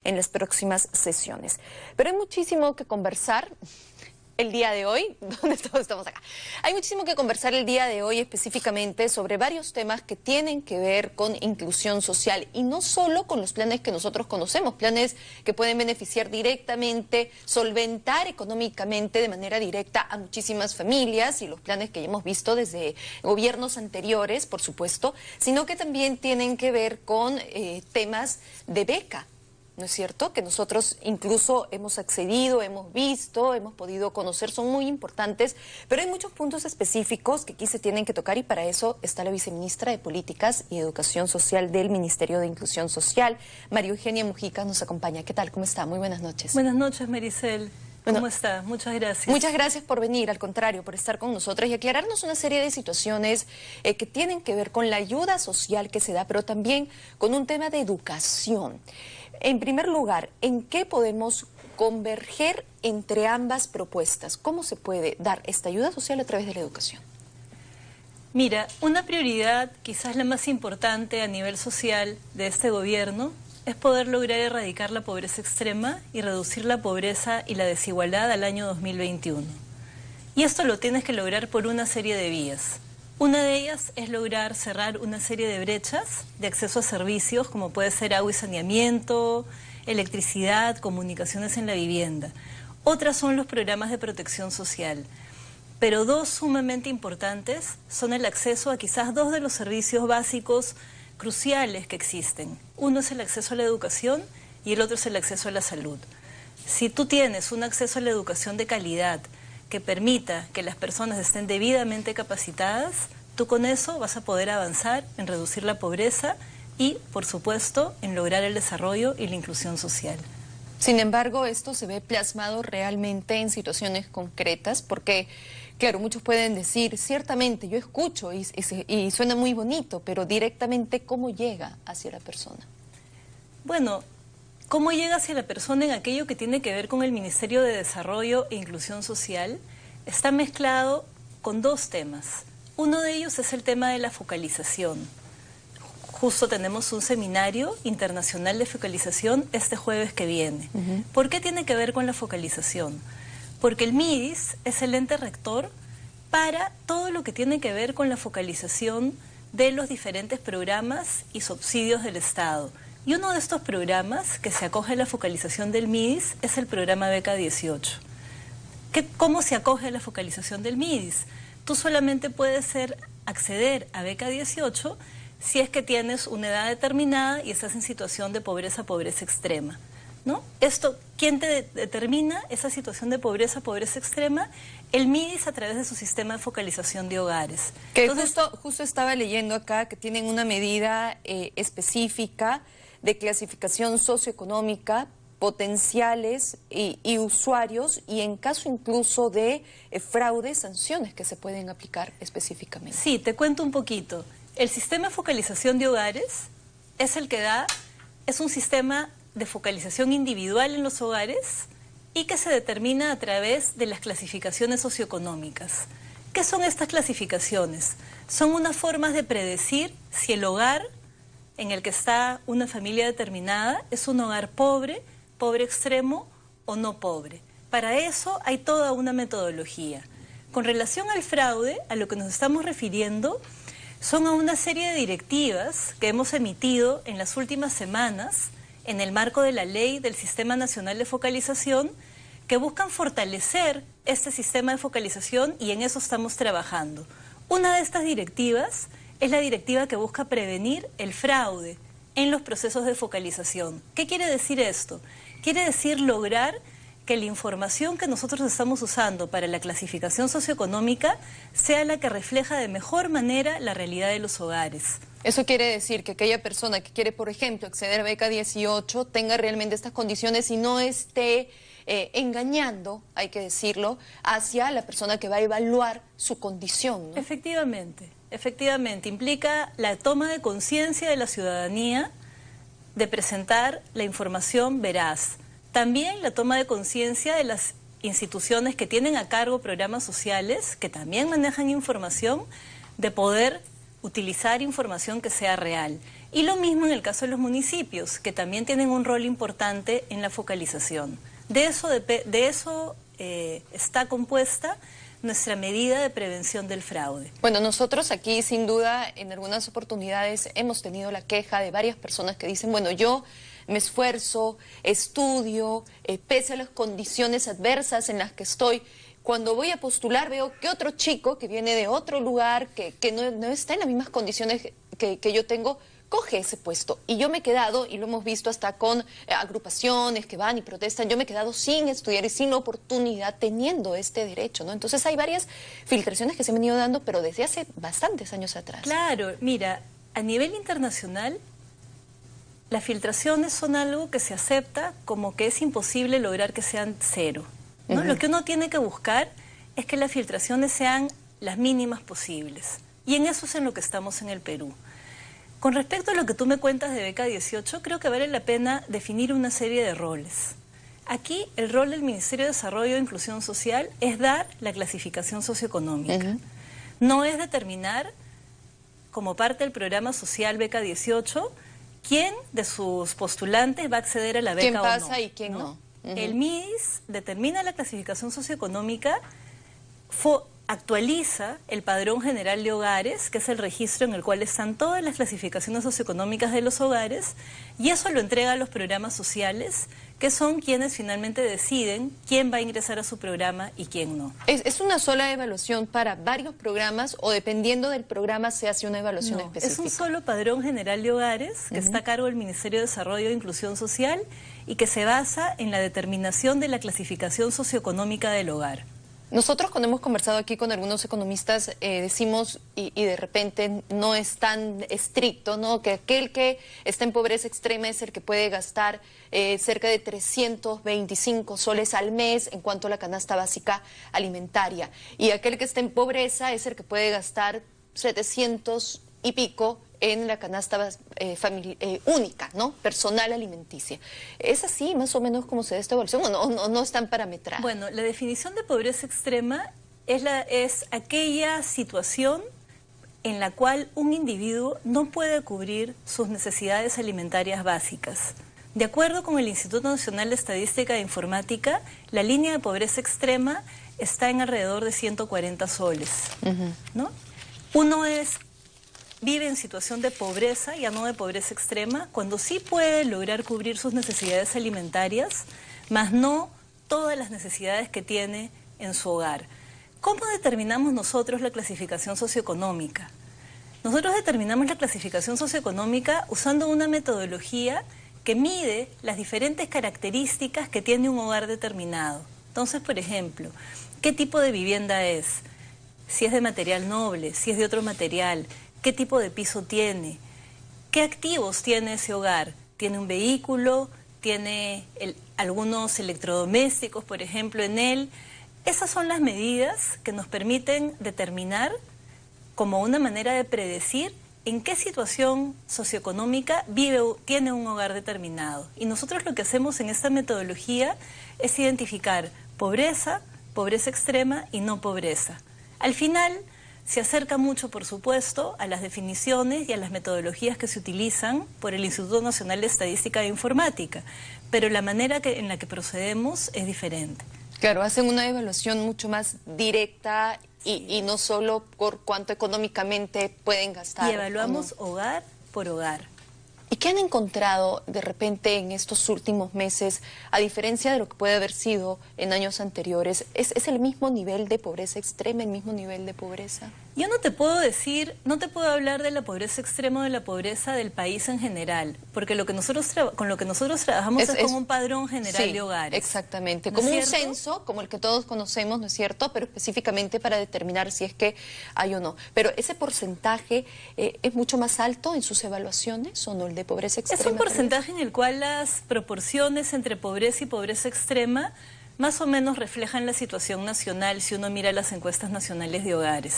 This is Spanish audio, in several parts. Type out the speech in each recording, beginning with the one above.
en las próximas sesiones. Pero hay muchísimo que conversar el día de hoy, donde todos estamos acá. Hay muchísimo que conversar el día de hoy específicamente sobre varios temas que tienen que ver con inclusión social y no solo con los planes que nosotros conocemos, planes que pueden beneficiar directamente, solventar económicamente de manera directa a muchísimas familias y los planes que ya hemos visto desde gobiernos anteriores, por supuesto, sino que también tienen que ver con temas de beca. ¿No es cierto? Que nosotros incluso hemos accedido, hemos visto, hemos podido conocer, son muy importantes, pero hay muchos puntos específicos que aquí se tienen que tocar y para eso está la viceministra de Políticas y Educación Social del Ministerio de Inclusión Social, María Eugenia Mujica, nos acompaña. ¿Qué tal? ¿Cómo está? Muy buenas noches. Buenas noches, Maricel. ¿Cómo está? Muchas gracias. Muchas gracias por venir, al contrario, por estar con nosotras y aclararnos una serie de situaciones que tienen que ver con la ayuda social que se da, pero también con un tema de educación. En primer lugar, ¿en qué podemos converger entre ambas propuestas? ¿Cómo se puede dar esta ayuda social a través de la educación? Mira, una prioridad, quizás la más importante a nivel social de este gobierno, es poder lograr erradicar la pobreza extrema y reducir la pobreza y la desigualdad al año 2021. Y esto lo tienes que lograr por una serie de vías. Una de ellas es lograr cerrar una serie de brechas de acceso a servicios, como puede ser agua y saneamiento, electricidad, comunicaciones en la vivienda. Otras son los programas de protección social. Pero dos sumamente importantes son el acceso a quizás dos de los servicios básicos cruciales que existen. Uno es el acceso a la educación y el otro es el acceso a la salud. Si tú tienes un acceso a la educación de calidad que permita que las personas estén debidamente capacitadas, tú con eso vas a poder avanzar en reducir la pobreza y, por supuesto, en lograr el desarrollo y la inclusión social. Sin embargo, esto se ve plasmado realmente en situaciones concretas porque, claro, muchos pueden decir, ciertamente, yo escucho y suena muy bonito, pero directamente, ¿cómo llega hacia la persona? Bueno, ¿cómo llega hacia la persona en aquello que tiene que ver con el Ministerio de Desarrollo e Inclusión Social? Está mezclado con dos temas. Uno de ellos es el tema de la focalización. Justo tenemos un seminario internacional de focalización este jueves que viene. ¿Por qué tiene que ver con la focalización? Porque el MIDIS es el ente rector para todo lo que tiene que ver con la focalización de los diferentes programas y subsidios del Estado. Y uno de estos programas que se acoge a la focalización del MIDIS es el programa Beca 18. ¿Cómo se acoge a la focalización del MIDIS? Tú solamente puedes acceder a Beca 18 si es que tienes una edad determinada y estás en situación de pobreza extrema, ¿no? ¿Quién te determina esa situación de pobreza extrema? El MIDIS a través de su sistema de focalización de hogares. Que entonces, justo estaba leyendo acá que tienen una medida específica de clasificación socioeconómica, potenciales y usuarios, y en caso incluso de fraude, sanciones que se pueden aplicar específicamente. Sí, te cuento un poquito. El sistema de focalización de hogares es un sistema de focalización individual en los hogares y que se determina a través de las clasificaciones socioeconómicas. ¿Qué son estas clasificaciones? Son unas formas de predecir si el hogar en el que está una familia determinada es un hogar pobre extremo o no pobre. Para eso hay toda una metodología. Con relación al fraude, a lo que nos estamos refiriendo, son a una serie de directivas que hemos emitido en las últimas semanas en el marco de la ley del Sistema Nacional de Focalización que buscan fortalecer este sistema de focalización y en eso estamos trabajando. Una de estas directivas es la directiva que busca prevenir el fraude en los procesos de focalización. ¿Qué quiere decir esto? Quiere decir lograr que la información que nosotros estamos usando para la clasificación socioeconómica sea la que refleja de mejor manera la realidad de los hogares. Eso quiere decir que aquella persona que quiere, por ejemplo, acceder a Beca 18 tenga realmente estas condiciones y no esté engañando, hay que decirlo, hacia la persona que va a evaluar su condición, ¿no? Efectivamente, implica la toma de conciencia de la ciudadanía de presentar la información veraz. También la toma de conciencia de las instituciones que tienen a cargo programas sociales, que también manejan información, de poder utilizar información que sea real. Y lo mismo en el caso de los municipios, que también tienen un rol importante en la focalización. De eso está compuesta nuestra medida de prevención del fraude. Bueno, nosotros aquí sin duda en algunas oportunidades hemos tenido la queja de varias personas que dicen, bueno, yo me esfuerzo, estudio, pese a las condiciones adversas en las que estoy. Cuando voy a postular veo que otro chico que viene de otro lugar, que no está en las mismas condiciones que yo tengo, coge ese puesto. Y yo me he quedado, y lo hemos visto hasta con agrupaciones que van y protestan, yo me he quedado sin estudiar y sin oportunidad teniendo este derecho, ¿no? Entonces hay varias filtraciones que se han venido dando, pero desde hace bastantes años atrás. Claro, mira, a nivel internacional, las filtraciones son algo que se acepta como que es imposible lograr que sean cero, ¿no? Lo que uno tiene que buscar es que las filtraciones sean las mínimas posibles. Y en eso es en lo que estamos en el Perú. Con respecto a lo que tú me cuentas de Beca 18, creo que vale la pena definir una serie de roles. Aquí el rol del Ministerio de Desarrollo e Inclusión Social es dar la clasificación socioeconómica. No es determinar, como parte del programa social Beca 18, quién de sus postulantes va a acceder a la beca o no. ¿Quién pasa y quién no? El MIDIS determina la clasificación socioeconómica, actualiza el Padrón General de Hogares, que es el registro en el cual están todas las clasificaciones socioeconómicas de los hogares, y eso lo entrega a los programas sociales, que son quienes finalmente deciden quién va a ingresar a su programa y quién no. ¿Es una sola evaluación para varios programas o dependiendo del programa se hace una evaluación específica? Es un solo Padrón General de Hogares que está a cargo del Ministerio de Desarrollo e Inclusión Social y que se basa en la determinación de la clasificación socioeconómica del hogar. Nosotros cuando hemos conversado aquí con algunos economistas decimos, y de repente no es tan estricto, ¿no?, que aquel que está en pobreza extrema es el que puede gastar cerca de 325 soles al mes en cuanto a la canasta básica alimentaria. Y aquel que está en pobreza es el que puede gastar 700 y pico en la canasta única, ¿no?, personal alimenticia. ¿Es así más o menos como se da esta evaluación o no están parametradas? Bueno, la definición de pobreza extrema es aquella situación en la cual un individuo no puede cubrir sus necesidades alimentarias básicas. De acuerdo con el Instituto Nacional de Estadística e Informática, la línea de pobreza extrema está en alrededor de 140 soles, ¿no? Uno vive en situación de pobreza, ya no de pobreza extrema, cuando sí puede lograr cubrir sus necesidades alimentarias, más no todas las necesidades que tiene en su hogar. ¿Cómo determinamos nosotros la clasificación socioeconómica? Nosotros determinamos la clasificación socioeconómica usando una metodología que mide las diferentes características que tiene un hogar determinado. Entonces, por ejemplo, ¿qué tipo de vivienda es? Si es de material noble, si es de otro material, ¿qué tipo de piso tiene? ¿Qué activos tiene ese hogar? ¿Tiene un vehículo? ¿Tiene algunos electrodomésticos, por ejemplo, en él? Esas son las medidas que nos permiten determinar, como una manera de predecir, en qué situación socioeconómica tiene un hogar determinado. Y nosotros lo que hacemos en esta metodología es identificar pobreza, pobreza extrema y no pobreza. Al final se acerca mucho, por supuesto, a las definiciones y a las metodologías que se utilizan por el Instituto Nacional de Estadística e Informática, pero la manera en la que procedemos es diferente. Claro, hacen una evaluación mucho más directa y no solo por cuánto económicamente pueden gastar. Y evaluamos hogar por hogar. ¿Y qué han encontrado de repente en estos últimos meses, a diferencia de lo que puede haber sido en años anteriores? ¿Es el mismo nivel de pobreza extrema, el mismo nivel de pobreza? Yo no te puedo decir, no te puedo hablar de la pobreza extrema o de la pobreza del país en general, porque con lo que nosotros trabajamos es con un padrón general de hogares. Exactamente, como un censo, como el que todos conocemos, ¿no es cierto?, pero específicamente para determinar si es que hay o no. Pero ese porcentaje es mucho más alto en sus evaluaciones, ¿o no, el de pobreza extrema? Es un porcentaje en el cual las proporciones entre pobreza y pobreza extrema más o menos reflejan la situación nacional si uno mira las encuestas nacionales de hogares.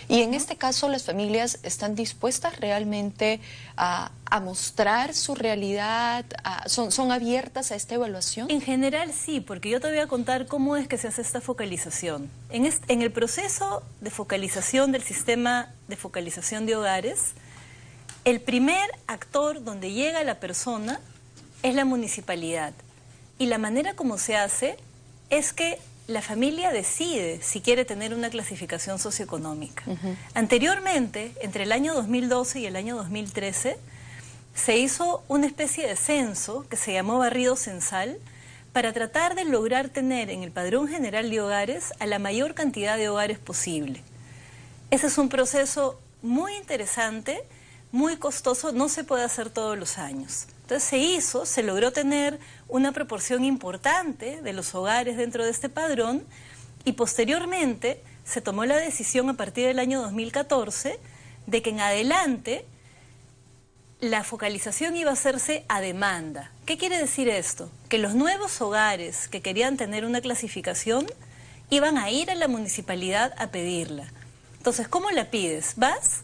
Y en este caso, ¿las familias están dispuestas realmente a mostrar su realidad? ¿Son abiertas a esta evaluación? En general sí, porque yo te voy a contar cómo es que se hace esta focalización. En el proceso de focalización del sistema de focalización de hogares, El primer actor donde llega la persona es la municipalidad. Y la manera como se hace es que la familia decide si quiere tener una clasificación socioeconómica. Anteriormente, entre el año 2012 y el año 2013, se hizo una especie de censo que se llamó barrido censal para tratar de lograr tener en el Padrón General de Hogares a la mayor cantidad de hogares posible. Ese es un proceso muy interesante, muy costoso, no se puede hacer todos los años. Entonces se logró tener una proporción importante de los hogares dentro de este padrón y posteriormente se tomó la decisión a partir del año 2014 de que en adelante la focalización iba a hacerse a demanda. ¿Qué quiere decir esto? Que los nuevos hogares que querían tener una clasificación iban a ir a la municipalidad a pedirla. Entonces, ¿cómo la pides? Vas,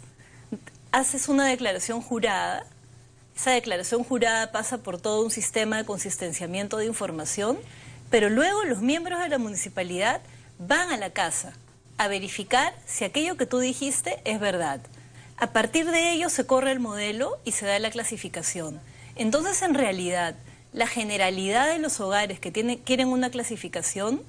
haces una declaración jurada. Esa declaración jurada pasa por todo un sistema de consistenciamiento de información, pero luego los miembros de la municipalidad van a la casa a verificar si aquello que tú dijiste es verdad. A partir de ello se corre el modelo y se da la clasificación. Entonces, en realidad, la generalidad de los hogares que quieren una clasificación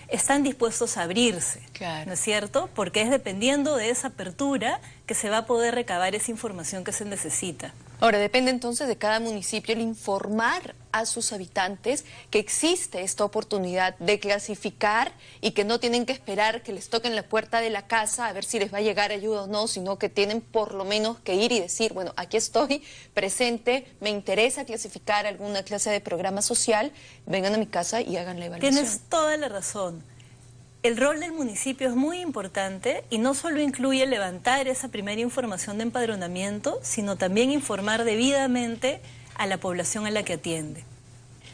están dispuestos a abrirse, claro, ¿no es cierto? Porque es dependiendo de esa apertura que se va a poder recabar esa información que se necesita. Ahora, depende entonces de cada municipio el informar a sus habitantes que existe esta oportunidad de clasificar y que no tienen que esperar que les toquen la puerta de la casa a ver si les va a llegar ayuda o no, sino que tienen por lo menos que ir y decir, bueno, aquí estoy presente, me interesa clasificar alguna clase de programa social, vengan a mi casa y hagan la evaluación. Tienes toda la razón. El rol del municipio es muy importante y no solo incluye levantar esa primera información de empadronamiento, sino también informar debidamente a la población a la que atiende.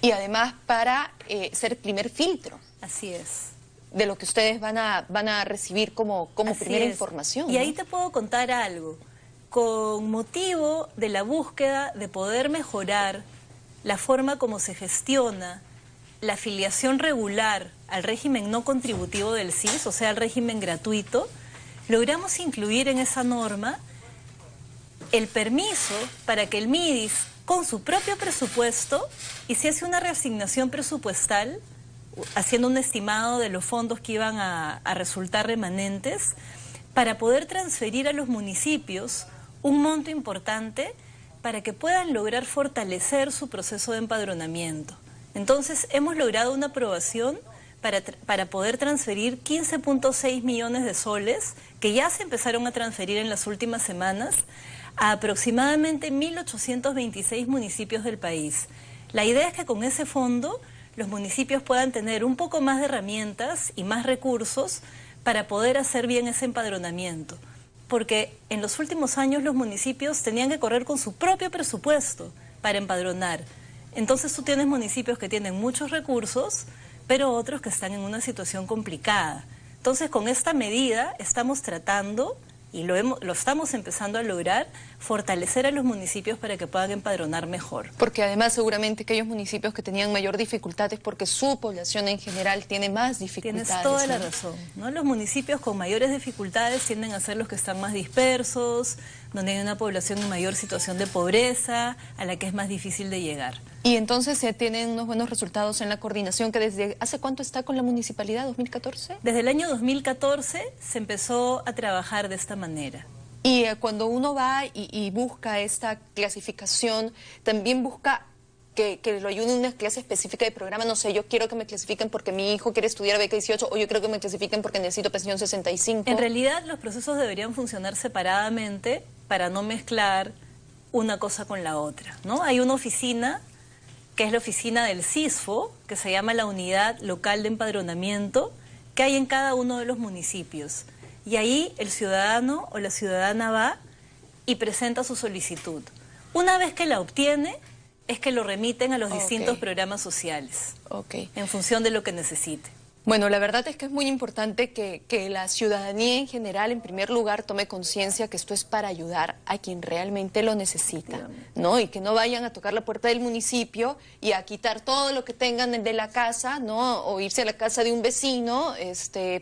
Y además para ser primer filtro. Así es. De lo que ustedes van a recibir como primera información. Y ¿no? ahí te puedo contar algo. Con motivo de la búsqueda de poder mejorar la forma como se gestiona la afiliación regular al régimen no contributivo del SIS, o sea, al régimen gratuito, logramos incluir en esa norma el permiso para que el MIDIS, con su propio presupuesto, hiciese una reasignación presupuestal, haciendo un estimado de los fondos que iban a resultar remanentes, para poder transferir a los municipios un monto importante para que puedan lograr fortalecer su proceso de empadronamiento. Entonces, hemos logrado una aprobación para poder transferir 15.6 millones de soles, que ya se empezaron a transferir en las últimas semanas, a aproximadamente 1.826 municipios del país. La idea es que con ese fondo los municipios puedan tener un poco más de herramientas y más recursos para poder hacer bien ese empadronamiento. Porque en los últimos años los municipios tenían que correr con su propio presupuesto para empadronar. Entonces tú tienes municipios que tienen muchos recursos, pero otros que están en una situación complicada. Entonces, con esta medida estamos tratando, y lo estamos empezando a lograr, fortalecer a los municipios para que puedan empadronar mejor. Porque además seguramente aquellos municipios que tenían mayor dificultad es porque su población en general tiene más dificultades. Tienes toda la razón, ¿no? Los municipios con mayores dificultades tienden a ser los que están más dispersos, donde hay una población en mayor situación de pobreza, a la que es más difícil de llegar. Y entonces se tienen unos buenos resultados en la coordinación, que desde ¿hace cuánto está con la municipalidad? ¿2014? Desde el año 2014 se empezó a trabajar de esta manera. Y cuando uno va y busca esta clasificación, también busca que lo ayude en una clase específica de programa. No sé, yo quiero que me clasifiquen porque mi hijo quiere estudiar beca 18, o yo quiero que me clasifiquen porque necesito pensión 65. En realidad los procesos deberían funcionar separadamente para no mezclar una cosa con la otra, ¿no? Hay una oficina, que es la oficina del CISFO, que se llama la Unidad Local de Empadronamiento, que hay en cada uno de los municipios. Y ahí el ciudadano o la ciudadana va y presenta su solicitud. Una vez que la obtiene, es que lo remiten a los distintos programas sociales, en función de lo que necesite. Bueno, la verdad es que es muy importante que la ciudadanía en general, en primer lugar, tome conciencia que esto es para ayudar a quien realmente lo necesita, ¿no? Y que no vayan a tocar la puerta del municipio y a quitar todo lo que tengan de la casa, ¿no? O irse a la casa de un vecino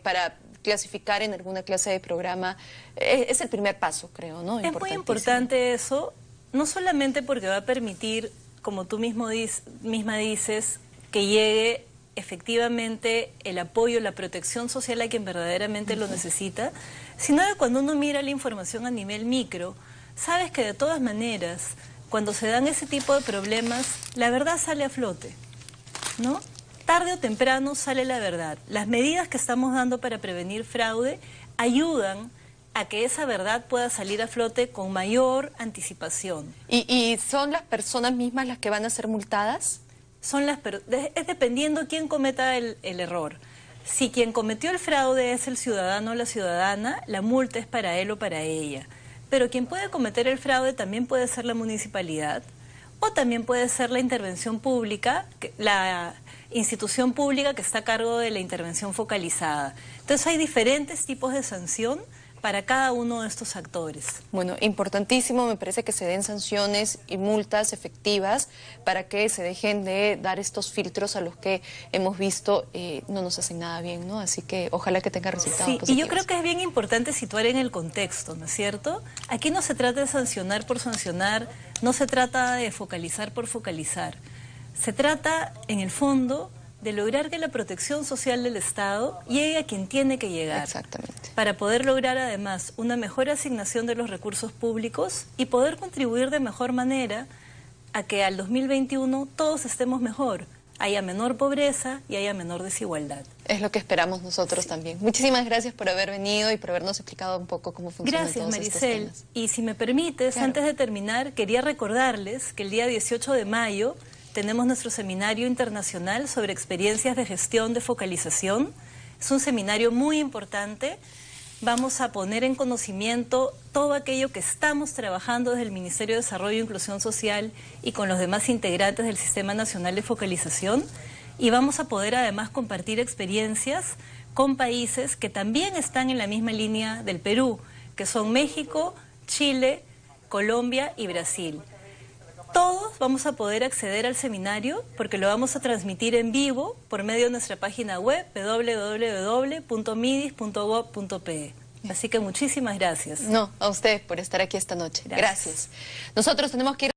para clasificar en alguna clase de programa. Es el primer paso, creo, ¿no? Es muy importante eso, no solamente porque va a permitir, como tú misma dices, que llegue efectivamente el apoyo, la protección social a quien verdaderamente lo necesita, sino que cuando uno mira la información a nivel micro, sabes que de todas maneras, cuando se dan ese tipo de problemas, la verdad sale a flote, ¿no? Tarde o temprano sale la verdad. Las medidas que estamos dando para prevenir fraude ayudan a que esa verdad pueda salir a flote con mayor anticipación. ¿Y son las personas mismas las que van a ser multadas? Es dependiendo quién cometa el error. Si quien cometió el fraude es el ciudadano o la ciudadana, la multa es para él o para ella. Pero quien puede cometer el fraude también puede ser la municipalidad o también puede ser la intervención pública, la institución pública que está a cargo de la intervención focalizada. Entonces hay diferentes tipos de sanción para cada uno de estos actores. Bueno, importantísimo, me parece que se den sanciones y multas efectivas para que se dejen de dar estos filtros a los que hemos visto no nos hacen nada bien, ¿no? Así que ojalá que tenga resultados positivos. Y yo creo que es bien importante situar en el contexto, ¿no es cierto? Aquí no se trata de sancionar por sancionar, no se trata de focalizar por focalizar. Se trata, en el fondo, de lograr que la protección social del Estado llegue a quien tiene que llegar. Exactamente. Para poder lograr además una mejor asignación de los recursos públicos y poder contribuir de mejor manera a que al 2021 todos estemos mejor, haya menor pobreza y haya menor desigualdad. Es lo que esperamos nosotros también. Muchísimas gracias por haber venido y por habernos explicado un poco cómo funcionan todos estos temas. Gracias, Maricel. Y si me permites, claro, antes de terminar, quería recordarles que el día 18 de mayo tenemos nuestro seminario internacional sobre experiencias de gestión de focalización. Es un seminario muy importante. Vamos a poner en conocimiento todo aquello que estamos trabajando desde el Ministerio de Desarrollo e Inclusión Social y con los demás integrantes del Sistema Nacional de Focalización. Y vamos a poder además compartir experiencias con países que también están en la misma línea del Perú, que son México, Chile, Colombia y Brasil. Todos vamos a poder acceder al seminario porque lo vamos a transmitir en vivo por medio de nuestra página web www.midis.gov.pe. Así que muchísimas gracias. No, a ustedes por estar aquí esta noche. Gracias. Nosotros tenemos que ir